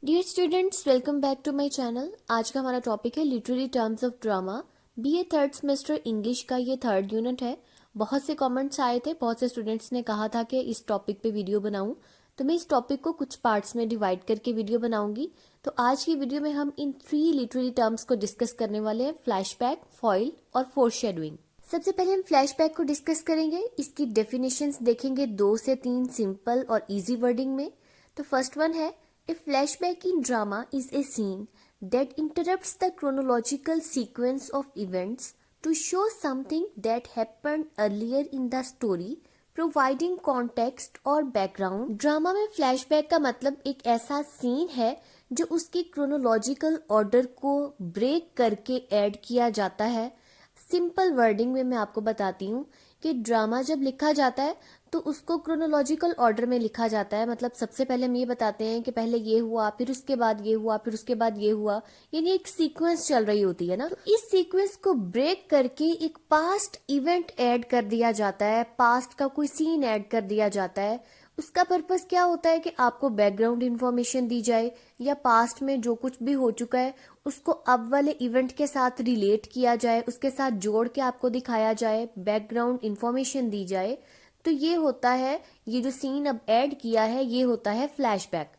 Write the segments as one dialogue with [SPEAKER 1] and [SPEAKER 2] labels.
[SPEAKER 1] Dear students, welcome back to my channel. आज का हमारा टॉपिक है literary terms of drama. BA third semester English का ये थर्ड यूनिट है। बहुत से कमेंट्स आए थे, बहुत से स्टूडेंट्स ने कहा था कि इस टॉपिक पे वीडियो बनाऊं, तो मैं इस टॉपिक को कुछ पार्ट्स में डिवाइड करके वीडियो बनाऊंगी। तो आज की वीडियो में हम इन 3 लिटरेरी टर्म्स को डिस्कस करने वाले हैं, फ्लैशबैक, फॉइल और फोरशैडोइंग। सबसे पहले हम फ्लैशबैक को डिस्कस करेंगे। इसकी डेफिनेशंस देखेंगे 2 से 3 सिंपल और इजी वर्डिंग में। तो फर्स्ट वन है, a flashback in drama is a scene that interrupts the chronological sequence of events to show something that happened earlier in the story, providing context और background। Drama में flashback का मतलब एक ऐसा scene है जो उसकी क्रोनोलॉजिकल ऑर्डर को ब्रेक करके ऐड किया जाता है। सिंपल वर्डिंग में मैं आपको बताती हूँ कि ड्रामा जब लिखा जाता है तो उसको क्रोनोलॉजिकल ऑर्डर में लिखा जाता है। मतलब सबसे पहले हम ये बताते हैं कि पहले ये हुआ, फिर उसके बाद ये हुआ, फिर उसके बाद ये हुआ, यानी एक सीक्वेंस चल रही होती है ना। तो इस सीक्वेंस को ब्रेक करके एक पास्ट इवेंट ऐड कर दिया जाता है, पास्ट का कोई सीन ऐड कर दिया जाता है। उसका पर्पस क्या होता है कि आपको बैकग्राउंड इंफॉर्मेशन दी जाए या पास्ट में जो कुछ भी हो चुका है उसको अब वाले इवेंट के साथ रिलेट किया जाए, उसके साथ जोड़ के आपको दिखाया जाए, बैकग्राउंड इंफॉर्मेशन दी जाए। तो ये होता है, ये जो सीन अब ऐड किया है ये होता है flashback.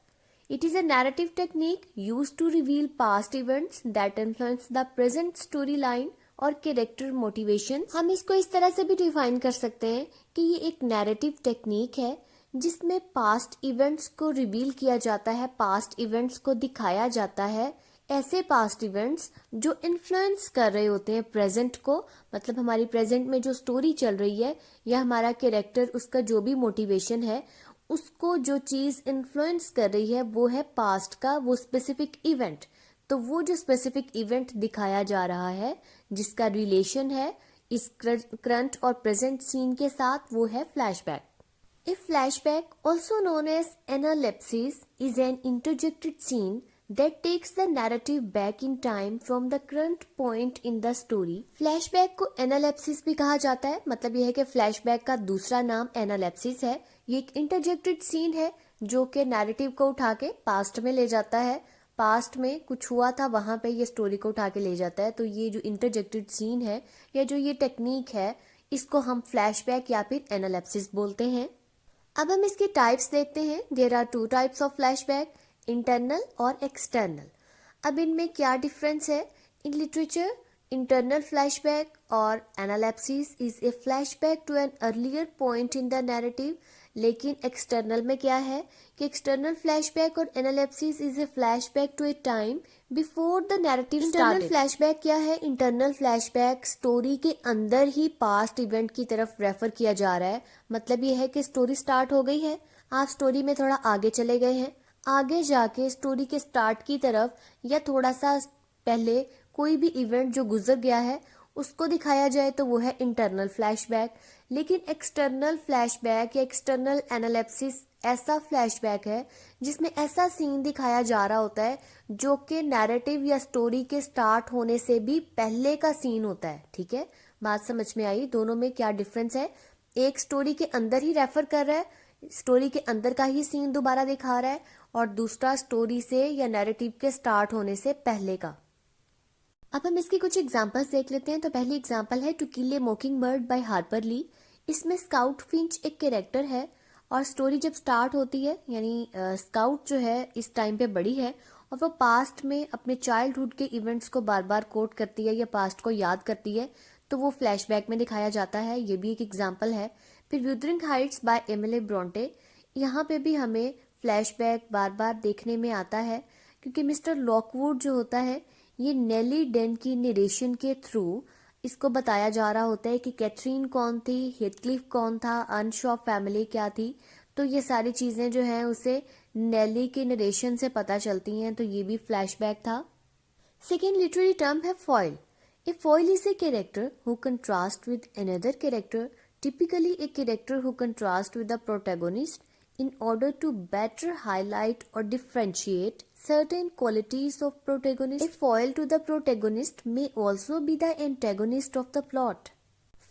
[SPEAKER 1] It is a narrative technique used to reveal past events that influence the present story line और कैरेक्टर मोटिवेशन। हम इसको इस तरह से भी डिफाइन कर सकते हैं कि ये एक नैरेटिव टेक्निक है जिसमें पास्ट इवेंट्स को रिवील किया जाता है, पास्ट इवेंट्स को दिखाया जाता है। ऐसे पास्ट इवेंट्स जो इन्फ्लुएंस कर रहे होते हैं प्रेजेंट को, मतलब हमारी प्रेजेंट में जो स्टोरी चल रही है या हमारा कैरेक्टर, उसका जो भी मोटिवेशन है, उसको जो चीज इन्फ्लुएंस कर रही है वो है पास्ट का वो स्पेसिफिक इवेंट। तो वो जो स्पेसिफिक इवेंट दिखाया जा रहा है जिसका रिलेशन है इस करंट और प्रेजेंट सीन के साथ, वो है flashback. A flashback, also known as analepsis, is an interjected scene that takes the narrative back in time from the current point in the story. Flashback को एनालेप्सिस भी कहा जाता है। मतलब यह है कि फ्लैशबैक का दूसरा नाम एनालेप्सिस है। ये एक इंटरजेक्टेड सीन है जो कि नैरेटिव को उठा के पास्ट में ले जाता है। पास्ट में कुछ हुआ था, वहां पे ये स्टोरी को उठा के ले जाता है। तो ये जो इंटरजेक्टेड सीन है या जो ये टेक्निक है, इसको हम फ्लैशबैक या फिर एनालेप्सिस बोलते हैं। अब हम इसके टाइप्स देखते हैं। There are 2 types of flashback, internal और एक्सटर्नल। अब इनमें क्या डिफरेंस है? इन लिटरेचर, इंटरनल फ्लैशबैक और analepsis is a flashback to an earlier point in the narrative. लेकिन एक्सटर्नल में क्या है कि एक्सटर्नल फ्लैशबैक और analepsis is a flashback to a time before the narrative started. Internal flashback क्या है? Internal flashback story के अंदर ही पास्ट इवेंट की तरफ रेफर किया जा रहा है। मतलब ये है कि स्टोरी स्टार्ट हो गई है, आप स्टोरी में थोड़ा आगे चले गए हैं, आगे जाके स्टोरी के स्टार्ट की तरफ या थोड़ा सा पहले कोई भी इवेंट जो गुजर गया है उसको दिखाया जाए तो वो है इंटरनल फ्लैशबैक। लेकिन एक्सटर्नल फ्लैशबैक या एक्सटर्नल एनालिसिस ऐसा फ्लैशबैक है जिसमें ऐसा सीन दिखाया जा रहा होता है जो कि नैरेटिव या स्टोरी के स्टार्ट होने से भी पहले का सीन होता है। ठीक है, बात समझ में आई? दोनों में क्या डिफरेंस है? एक स्टोरी के अंदर ही रेफर कर रहा है, स्टोरी के अंदर का ही सीन दोबारा दिखा रहा है, और दूसरा स्टोरी से या नैरेटिव के स्टार्ट होने से पहले का। अब हम इसके कुछ एग्जांपल्स देख लेते हैं। तो पहली एग्जांपल है to kill a mockingbird by Harper Lee. इसमें स्काउट फिंच एक कैरेक्टर है और स्टोरी जब स्टार्ट होती है, यानी स्काउट जो है इस टाइम पे बड़ी है और वो पास्ट में अपने चाइल्डहुड के इवेंट्स को बार बार कोट करती है या पास्ट को याद करती है, तो वो फ्लैशबैक में दिखाया जाता है। ये भी एक एग्जाम्पल है। फिर व्यूदरिंग हाइट्स बाय एमिली ब्रोंटे, यहाँ पे भी हमें फ्लैशबैक बार बार देखने में आता है क्योंकि मिस्टर लॉकवुड जो होता है ये नेली डेन की नरेशन के थ्रू इसको बताया जा रहा होता है कि कैथरीन कौन थी, हेथक्लिफ कौन था, अनशॉ फैमिली क्या थी। तो ये सारी चीजें जो हैं उसे नेली के नरेशन से पता चलती हैं। तो ये भी फ्लैशबैक था। सेकेंड लिटरेरी टर्म है foil. A foil is a character who contrast with another character, typically a character who contrasts with the protagonist in order to better highlight or differentiate certain qualities of protagonist. A foil to the protagonist may also be the antagonist of the plot.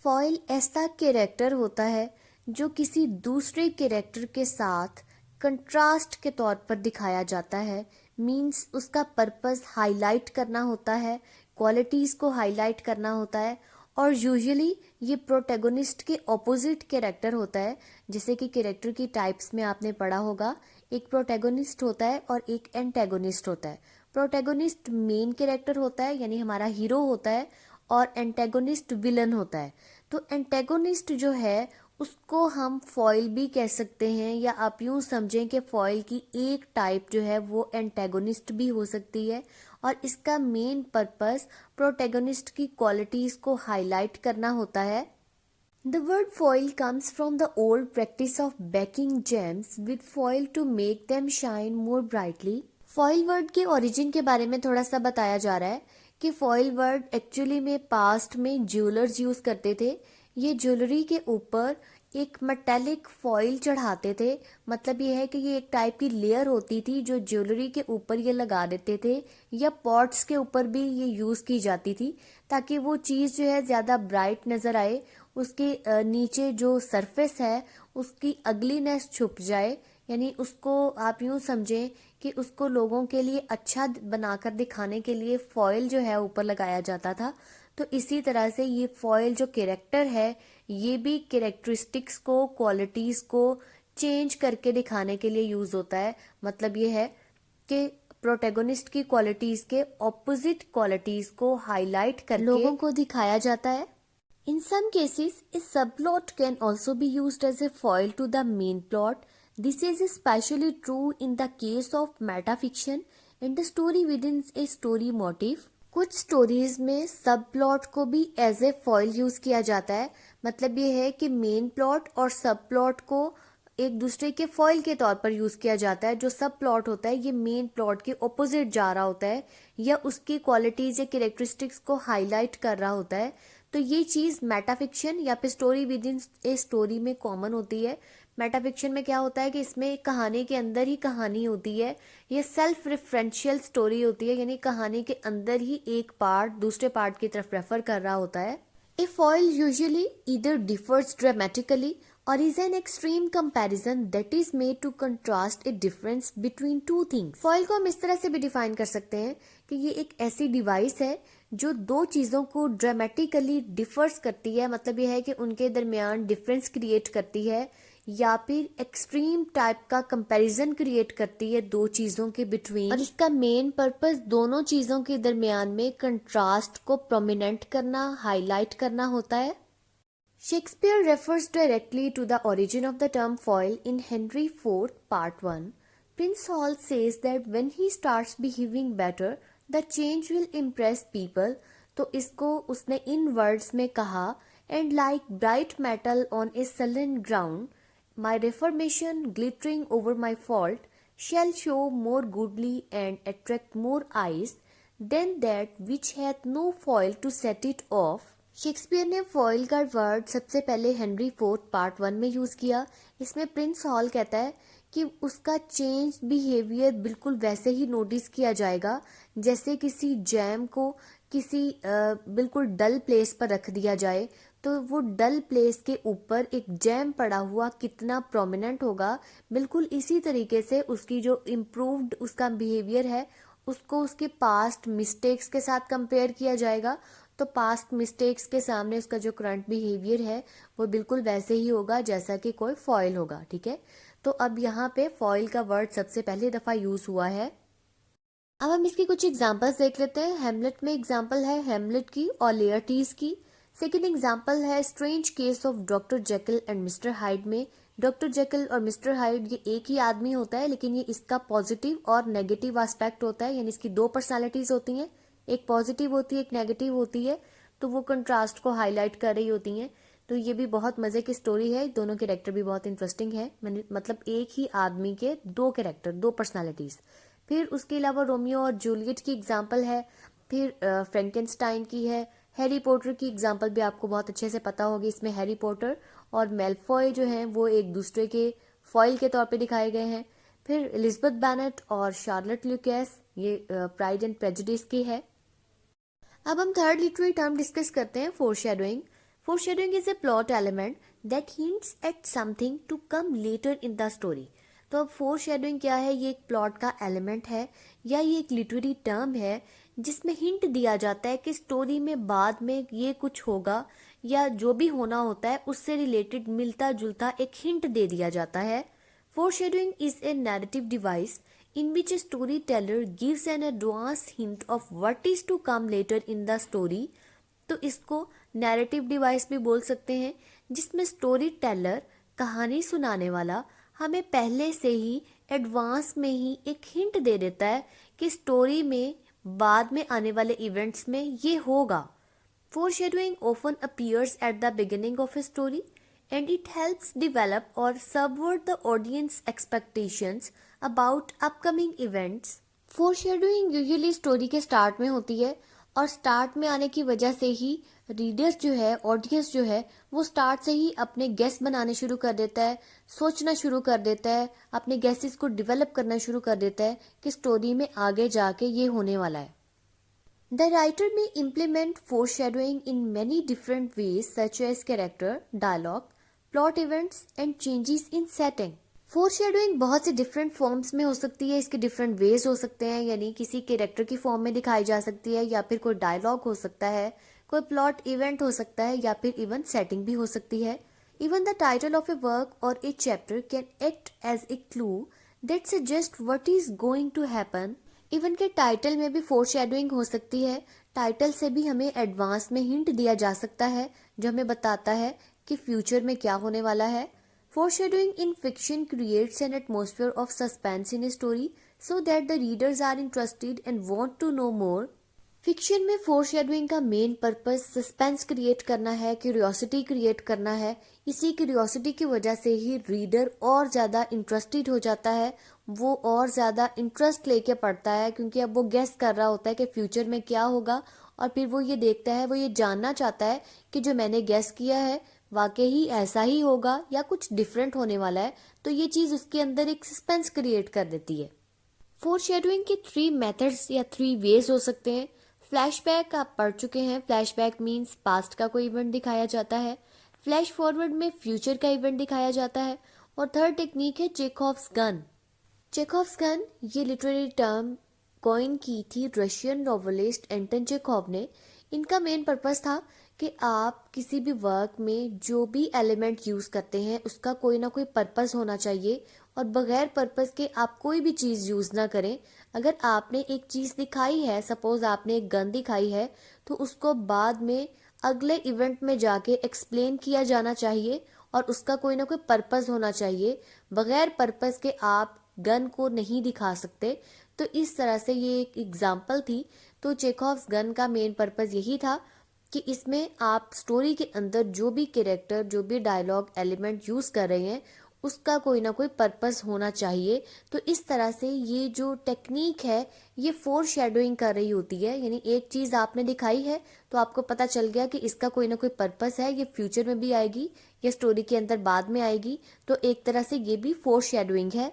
[SPEAKER 1] Foil ऐसा character होता है जो किसी दूसरे character के साथ contrast के तौर पर दिखाया जाता है, मीन्स उसका पर्पस हाईलाइट करना होता है, क्वालिटीज को हाईलाइट करना होता है। और यूजुअली ये प्रोटैगोनिस्ट के ऑपोजिट कैरेक्टर होता है। जैसे कि कैरेक्टर की टाइप्स में आपने पढ़ा होगा, एक प्रोटैगोनिस्ट होता है और एक एंटैगोनिस्ट होता है। प्रोटैगोनिस्ट मेन कैरेक्टर होता है, यानी हमारा हीरो होता है, और एंटैगोनिस्ट विलन होता है। तो एंटैगोनिस्ट जो है उसको हम फॉइल भी कह सकते हैं, या आप यूं समझें कि फॉइल की एक टाइप जो है वो एंटैगोनिस्ट भी हो सकती है। और इसका मेन पर्पस प्रोटैगोनिस्ट की क्वालिटीज को हाईलाइट करना होता है। The word foil comes from the old practice of baking gems with foil to make them shine more brightly. Foil word के ओरिजिन के बारे में थोड़ा सा बताया जा रहा है कि फॉइल वर्ड एक्चुअली में पास्ट में ज्वेलर्स यूज करते थे। ये ज्वेलरी के ऊपर एक मेटेलिक फॉइल चढ़ाते थे। मतलब ये है कि ये एक टाइप की लेयर होती थी जो ज्वेलरी के ऊपर ये लगा देते थे, या पॉट्स के ऊपर भी ये यूज की जाती थी, ताकि वो चीज जो है ज्यादा ब्राइट नजर आए, उसके नीचे जो सरफेस है उसकी अगलीनेस छुप जाए। यानी उसको आप यूं समझें कि उसको लोगों के लिए अच्छा बनाकर दिखाने के लिए फॉइल जो है ऊपर लगाया जाता था। तो इसी तरह से ये फॉइल जो कैरेक्टर है ये भी कैरेक्टरिस्टिक्स को, क्वालिटीज को चेंज करके दिखाने के लिए यूज होता है। मतलब ये है कि प्रोटैगोनिस्ट की क्वालिटीज के ऑपोजिट क्वालिटीज को हाईलाइट करके लोगों को दिखाया जाता है। In some cases, a subplot can also be used as a foil to the main plot. This is especially true in the case of metafiction and the story within a story motif. कुछ stories में सब plot को भी as a foil use किया जाता है। मतलब ये है कि मेन प्लॉट और सब प्लॉट को एक दूसरे के फॉइल के तौर पर यूज किया जाता है। जो सब प्लॉट होता है ये मेन प्लॉट के ऑपोजिट जा रहा होता है, या उसकी क्वालिटीज या कैरेक्टरिस्टिक्स को हाईलाइट कर रहा होता है। तो ये चीज मेटाफिक्शन या फिर story with in a story में कॉमन होती है। मेटाफिक्शन में क्या होता है कि इसमें कहानी के अंदर ही कहानी होती है। ये सेल्फ रेफरेंशियल स्टोरी होती है, यानी कहानी के अंदर ही एक पार्ट दूसरे पार्ट की तरफ रेफर कर रहा होता है। A foil usually either differs dramatically और is an extreme comparison that is made to contrast a difference between two things. Foil को हम इस तरह से भी डिफाइन कर सकते हैं कि ये एक ऐसी डिवाइस है जो दो चीजों को ड्रामेटिकली डिफर्स करती है। मतलब ये है कि उनके दरमियान डिफरेंस क्रिएट करती है, या फिर एक्सट्रीम टाइप का कंपैरिजन क्रिएट करती है दो चीजों के बिटवीन। और इसका मेन पर्पस दोनों चीजों के दरमियान में कंट्रास्ट को प्रोमिनेंट करना, हाईलाइट करना होता है। Shakespeare refers directly to the origin of the term foil in Henry IV, Part 1. Prince Hall says that when he starts behaving better, the change will impress people. तो इसको उसने इन words में कहा, and like bright metal on a sullen ground, my reformation glittering over my fault shall show more goodly and attract more eyes than that which hath no foil to set it off. Shakespeare ने foil का word सबसे पहले Henry fourth part 1 में use किया। इसमें Prince hall कहता है कि उसका चेंज बिहेवियर बिल्कुल वैसे ही नोटिस किया जाएगा जैसे किसी जैम को किसी बिल्कुल डल प्लेस पर रख दिया जाए, तो वो डल प्लेस के ऊपर एक जैम पड़ा हुआ कितना प्रोमिनेंट होगा। बिल्कुल इसी तरीके से उसकी जो इम्प्रूव्ड उसका बिहेवियर है उसको उसके पास्ट मिस्टेक्स के साथ कंपेयर किया जाएगा। तो पास्ट मिस्टेक्स के सामने उसका जो करंट बिहेवियर है वो बिल्कुल वैसे ही होगा जैसा कि कोई फॉइल होगा। ठीक है, तो अब यहाँ पे फॉइल का वर्ड सबसे पहली दफा यूज हुआ है। अब हम इसकी कुछ एग्जांपल्स देख लेते हैं। हेमलेट में एग्जांपल है हेमलेट की और लेयरटीज की। सेकेंड एग्जांपल है strange case of doctor Jekyll and mister hide में। डॉक्टर जेकिल और मिस्टर हाइड ये एक ही आदमी होता है, लेकिन ये इसका पॉजिटिव और नेगेटिव एस्पेक्ट होता है, यानी इसकी दो पर्सनालिटीज होती हैं, एक पॉजिटिव होती है एक नेगेटिव होती है। तो वो कंट्रास्ट को हाईलाइट कर रही होती हैं। तो ये भी बहुत मजे की स्टोरी है, दोनों कैरेक्टर भी बहुत इंटरेस्टिंग है। मतलब एक ही आदमी के दो कैरेक्टर, दो पर्सनालिटीज। फिर उसके अलावा रोमियो और जूलियट की एग्जाम्पल है। फिर फ्रैंकेनस्टाइन की है। हैरी पॉटर की एग्जाम्पल भी आपको बहुत अच्छे से पता होगी। इसमें हैरी पॉटर और मेलफॉय जो हैं वो एक दूसरे के फॉइल के तौर पे दिखाए गए हैं। फिर एलिजाबेथ बेनेट और शार्लेट ल्यूकास, ये प्राइड एंड प्रेजुडिस की है। अब हम थर्ड लिटरेरी टर्म डिस्कस करते हैं, foreshadowing. Foreshadowing is a plot element that hints at something to come later in the story. तो अब फोर शेडोइंग क्या है? ये एक प्लॉट का एलिमेंट है या ये एक लिटरेरी टर्म है जिसमें हिंट दिया जाता है कि स्टोरी में बाद में ये कुछ होगा या जो भी होना होता है उससे रिलेटेड मिलता जुलता एक हिंट दे दिया जाता है। Foreshadowing is a narrative device in which a storyteller gives an advance hint of what is to come later in the story। तो इसको नैरेटिव डिवाइस भी बोल सकते हैं, जिसमें स्टोरी टेलर, कहानी सुनाने वाला, हमें पहले से ही एडवांस में ही एक हिंट दे देता है कि स्टोरी में बाद में आने वाले इवेंट्स में ये होगा। Foreshadowing often appears at the beginning of a story and it helps develop or subvert the audience expectations about upcoming events। Foreshadowing usually story के स्टार्ट में होती है और स्टार्ट में आने की वजह से ही रीडर्स जो है, ऑडियंस जो है, वो स्टार्ट से ही अपने गेस बनाने शुरू कर देता है, सोचना शुरू कर देता है, अपने गेसेस को डेवलप करना शुरू कर देता है कि स्टोरी में आगे जाके ये होने वाला है। The writer may implement foreshadowing in many different ways such as character, dialogue, plot events and changes in setting। Foreshadowing बहुत से different forms में हो सकती है, इसके different ways हो सकते हैं, यानी किसी कैरेक्टर की फॉर्म में दिखाई जा सकती है या फिर कोई डायलॉग हो सकता है, कोई प्लॉट इवेंट हो सकता है या फिर इवन सेटिंग भी हो सकती है। Even the title of a work or a chapter can act as a clue that suggests what is going to happen। Even के टाइटल में भी फोरशैडोइंग हो सकती है। टाइटल से भी हमें एडवांस में हिंट दिया जा सकता है जो हमें बताता है कि फ्यूचर में क्या होने वाला है। Foreshadowing in fiction creates an atmosphere of suspense in a story so that the readers are interested and want to know more. Fiction में फोरशैडोइंग का मेन पर्पस सस्पेंस क्रिएट करना है, क्यूरियोसिटी क्रिएट करना है। इसी क्यूरियोसिटी की वजह से ही रीडर और ज़्यादा इंटरेस्टेड हो जाता है, वो और ज़्यादा इंटरेस्ट लेके पढ़ता है क्योंकि अब वो गेस कर रहा होता है कि फ्यूचर में क्या होगा और फिर वो ये देखता है, वो ये जानना चाहता है कि जो मैंने गेस किया है वाकई ही ऐसा ही होगा या कुछ डिफरेंट होने वाला है। तो ये चीज़ उसके अंदर एक सस्पेंस क्रिएट कर देती है। फोरशैडोइंग के 3 मेथड्स या 3 वेज हो सकते हैं। फ्लैशबैक आप पढ़ चुके हैं। फ्लैशबैक मीन्स पास्ट का कोई इवेंट दिखाया जाता है। फ्लैश फॉरवर्ड में फ्यूचर का इवेंट दिखाया जाता है। और थर्ड टेक्निक है चेखोव्स गन। चेखोव्स गन ये लिटरेरी टर्म कॉइन की थी रशियन नॉवेलिस्ट एंटन चेखोव ने। इनका मेन पर्पस था कि आप किसी भी वर्क में जो भी एलिमेंट यूज करते हैं उसका कोई ना कोई पर्पस होना चाहिए और बगैर पर्पस के आप कोई भी चीज यूज ना करें। अगर आपने एक चीज दिखाई है, सपोज आपने एक गन दिखाई है, तो उसको बाद में अगले इवेंट में जाके एक्सप्लेन किया जाना चाहिए और उसका कोई ना कोई पर्पस होना चाहिए। बगैर पर्पस के आप गन को नहीं दिखा सकते। तो इस तरह से ये एक एग्जाम्पल थी। तो चेखोव्स गन का मेन पर्पस यही था कि इसमें आप स्टोरी के अंदर जो भी कैरेक्टर, जो भी डायलॉग एलिमेंट यूज कर रहे हैं उसका कोई ना कोई पर्पस होना चाहिए। तो इस तरह से ये जो टेक्निक है ये फोर शेडोइंग कर रही होती है, यानी एक चीज आपने दिखाई है तो आपको पता चल गया कि इसका कोई ना कोई पर्पस है, ये फ्यूचर में भी आएगी या स्टोरी के अंदर बाद में आएगी। तो एक तरह से ये भी फोर शेडोइंग है।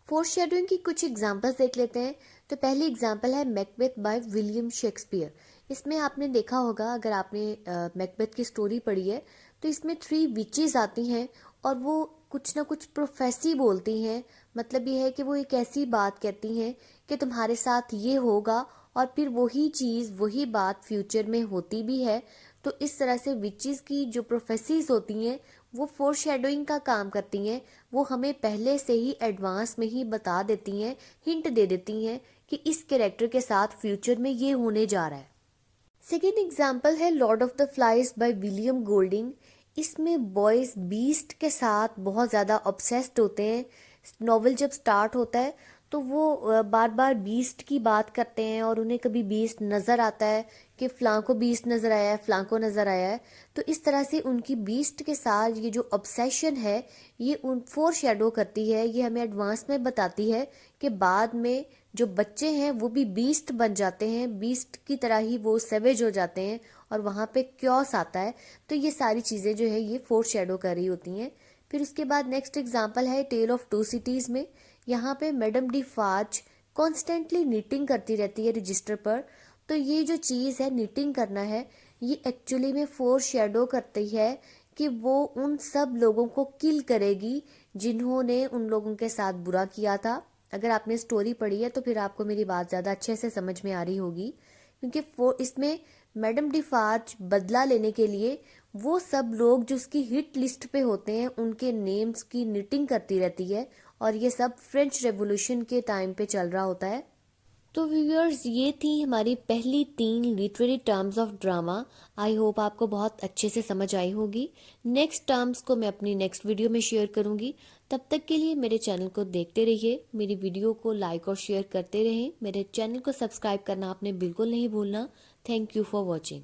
[SPEAKER 1] फोर शेडोइंग की कुछ एग्जाम्पल्स देख लेते हैं। तो पहली एग्जाम्पल है मैकबेथ बाय विलियम शेक्सपियर। इसमें आपने देखा होगा, अगर आपने मैकबेथ की स्टोरी पढ़ी है तो इसमें 3 विचेस आती हैं और वो कुछ ना कुछ प्रोफेसी बोलती हैं। मतलब ये है कि वो एक ऐसी बात कहती हैं कि तुम्हारे साथ ये होगा और फिर वही चीज़, वही बात फ्यूचर में होती भी है। तो इस तरह से विचेस की जो प्रोफेसीज होती हैं वो फोर शेडोइंग का काम करती हैं। वो हमें पहले से ही एडवांस में ही बता देती हैं, हिंट दे देती हैं कि इस कैरेक्टर के साथ फ्यूचर में ये होने जा रहा है। सेकेंड एग्जाम्पल है Lord of the flies by William Golding. इसमें बॉयज बीस्ट के साथ बहुत ज़्यादा ऑब्सेस्ड होते हैं। नॉवल जब स्टार्ट होता है तो वो बार बार बीस्ट की बात करते हैं और उन्हें कभी बीस्ट नज़र आता है कि फ़लाँ को बीस्ट नज़र आया है, फ़लाँ को नज़र आया है। तो इस तरह से उनकी बीस्ट के साथ ये जो ऑब्सेशन है ये उन फोर शेडो करती है। ये हमें एडवांस में बताती है कि बाद में जो बच्चे हैं वो भी बीस्ट बन जाते हैं, बीस्ट की तरह ही वो सेवेज हो जाते हैं और वहाँ पे क्योस आता है। तो ये सारी चीज़ें जो है ये फोर शेडो कर रही होती हैं। फिर उसके बाद नेक्स्ट एग्जाम्पल है टेल ऑफ टू सिटीज़ में। यहाँ पे मैडम डी फाज कॉन्स्टेंटली नीटिंग करती रहती है रजिस्टर पर। तो ये जो चीज़ है नीटिंग करना है, ये एक्चुअली में फोर शेडो करती है कि वो उन सब लोगों को किल करेगी जिन्होंने उन लोगों के साथ बुरा किया था। अगर आपने स्टोरी पढ़ी है तो फिर आपको मेरी बात ज़्यादा अच्छे से समझ में आ रही होगी, क्योंकि वो इसमें मैडम डिफार्ज बदला लेने के लिए वो सब लोग जो उसकी हिट लिस्ट पे होते हैं उनके नेम्स की निटिंग करती रहती है, और ये सब फ्रेंच रेवोल्यूशन के टाइम पे चल रहा होता है। तो व्यूअर्स, ये थी हमारी पहली 3 literary terms of drama. I hope आपको बहुत अच्छे से समझ आई होगी। नेक्स्ट टर्म्स को मैं अपनी नेक्स्ट वीडियो में शेयर करूंगी। तब तक के लिए मेरे चैनल को देखते रहिए, मेरी वीडियो को लाइक और शेयर करते रहें। मेरे चैनल को सब्सक्राइब करना आपने बिल्कुल नहीं भूलना। Thank you for watching.